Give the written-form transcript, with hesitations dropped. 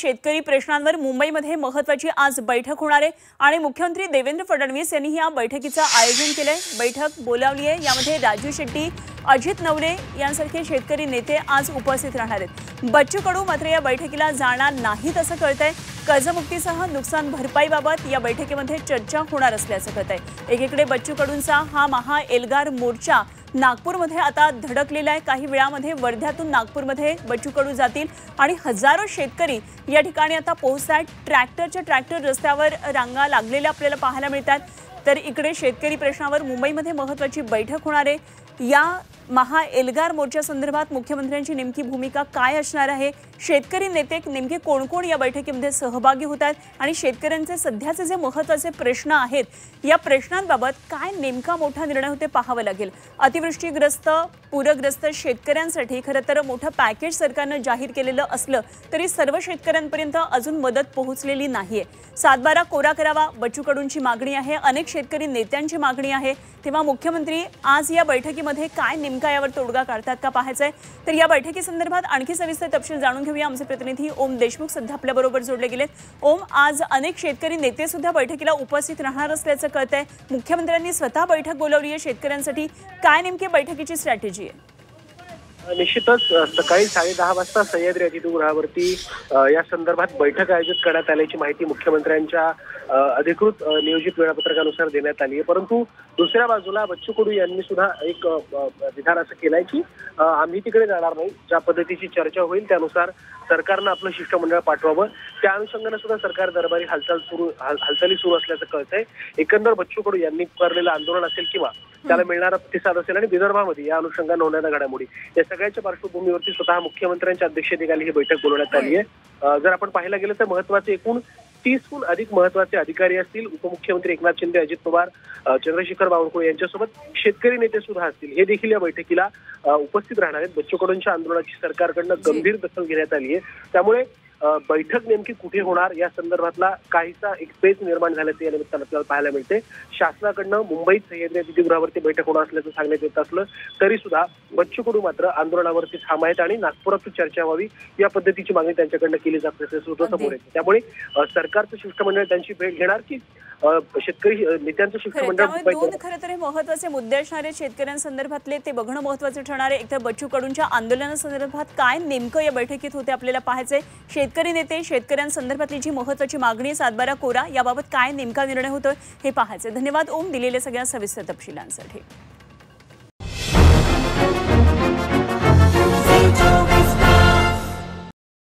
शेतकरी प्रश्नांवर मुंबईमध्ये महत्त्वाची आज बैठक होणार आहे आणि मुख्यमंत्री देवेंद्र फडणवीस यांनी या बैठकीचं आयोजन केलंय। बैठक बोलावली आहे। यामध्ये राजू शेट्टी, अजित नवले यांसारखे शेतकरी नेते आज उपस्थित राहणार आहेत। बच्चू कडू मात्र या बैठकीला जाणार नाहीत असं कळतंय। कर्जमुक्तीसह नुकसान भरपाईबाबत या बैठकीमध्ये चर्चा होणार असल्याचं कळतंय। एकीकडे बच्चू कडूंचा हा महा एल्गार मोर्चा नागपूरमध्ये आता धडकलेला आहे। काही वेळामध्ये वर्ध्यातून नागपूरमध्ये बच्चू कडू जातील आणि हजारो शेतकरी या ठिकाणी आता पोहोचतात। ट्रॅक्टर रस्त्यावर रांगा लागलेल्या आपल्याला पाहायला मिळतात। तर इकडे शेतकरी प्रश्नावर मुंबईमध्ये महत्त्वाची बैठक होणार आहे। या महा एल्गार मोर्चा संदर्भात मुख्यमंत्र्यांची नेमकी भूमिका काय असणार आहे, शेतकरी नेते नेमके कोण कोण या बैठकीमध्ये सहभागी होतात आणि शेतकऱ्यांचे सध्याचे जे महत्त्वाचे प्रश्न आहेत या प्रश्नांबाबत काय नेमका मोठा निर्णय होते पाहावं लागेल। अतिवृष्टीग्रस्त पूरग्रस्त शेतकऱ्यांसाठी खरं तर मोठं पॅकेज सरकारनं जाहीर केलेलं असलं तरी सर्व शेतकऱ्यांपर्यंत अजून मदत पोहोचलेली नाहीये। 7/12 कोरा करावा बच्चू कडूंची मागणी आहे, अनेक शेतकरी नेत्यांची मागणी आहे। तेव्हा मुख्यमंत्री आज या बैठकीमध्ये काय नेमका यावर तोडगा काढतात का पाहायचंय। तर या बैठकीसंदर्भात आणखी सविस्तर तपशील जाणून घेऊया। आमचे प्रतिनिधी ओम देशमुख सध्या आपल्या बरोबर जोडले गेलेत। ओम, आज अनेक शेतकरी नेते सुद्धा बैठकीला उपस्थित राहणार असल्याचं कळतंय। मुख्यमंत्र्यांनी स्वतः बैठक बोलावली आहे शेतकऱ्यांसाठी, काय नेमकी बैठकीची स्ट्रॅटेजी आहे? निश्चितच सकाळी 10:30 वाजता सह्याद्री अतिथीगृहावरती या संदर्भात बैठक आयोजित करण्यात आल्याची माहिती मुख्यमंत्र्यांच्या अधिकृत नियोजित वेळापत्रकानुसार देण्यात आली आहे। परंतु दुसऱ्या बाजूला बच्चू कडू यांनी सुद्धा एक विधान असं केलंय की आम्ही तिकडे जाणार नाही, ज्या पद्धतीची चर्चा होईल त्यानुसार सरकारनं आपलं शिष्टमंडळ पाठवावं। त्या अनुषंगाने सुद्धा सरकार दरबारी हालचाली सुरू असल्याचं कळतंय। एकंदर बच्चू कडू यांनी पुकारलेलं आंदोलन असेल किंवा त्याला मिळणारा प्रतिसाद असेल आणि विदर्भामध्ये या अनुषंगाने होणाऱ्या घडामोडी या सगळ्याच्या पार्श्वभूमीवरती स्वतः मुख्यमंत्र्यांच्या अध्यक्षतेखाली ही बैठक बोलवण्यात आली आहे। जर आपण पाहायला गेलं तर महत्त्वाचे एकूण 30हून अधिक महत्त्वाचे अधिकारी असतील। उपमुख्यमंत्री एकनाथ शिंदे, अजित पवार, चंद्रशेखर बावनकुळे यांच्यासोबत शेतकरी नेते सुद्धा असतील, हे देखील या बैठकीला उपस्थित राहणार आहेत। बच्चू कडूंच्या आंदोलनाची सरकारकडनं गंभीर दखल घेण्यात आली आहे। त्यामुळे बैठक नेमकी कुठे होणार या संदर्भातला काहीसा एक पेच निर्माण झाल्याचं या निमित्तानं आपल्याला पाहायला मिळते। शासनाकडनं मुंबईत सह्याद्री अतिथीगृहावरती बैठक होणार असल्याचं सांगण्यात येत असलं तरी सुद्धा बच्चू कडू मात्र आंदोलनावरती ठाम आहेत आणि नागपुरात चर्चा व्हावी या पद्धतीची मागणी त्यांच्याकडनं केली जात असल्याचं सुद्धा समोर येते। त्यामुळे सरकारचं शिष्टमंडळ त्यांची भेट घेणार की शेतकरी नेत्यांचं शिष्टमंडळ? दोन खरं तर महत्त्वाचे मुद्दे असणारे शेतकऱ्यांसंदर्भातले ते बघणं महत्त्वाचं ठरणार आहे। एकतर बच्चू कडूंच्या आंदोलनासंदर्भात काय नेमकं या बैठकीत होते आपल्याला पाहायचंय। शेतकरी नेते शेतकऱ्यांसंदर्भातली जी महत्त्वाची मागणी 7/12 कोरा याबाबत काय नेमका निर्णय होतोय हे पाहायचंय। धन्यवाद ओम, दिलेल्या सगळ्या सविस्तर तपशिलांसाठी।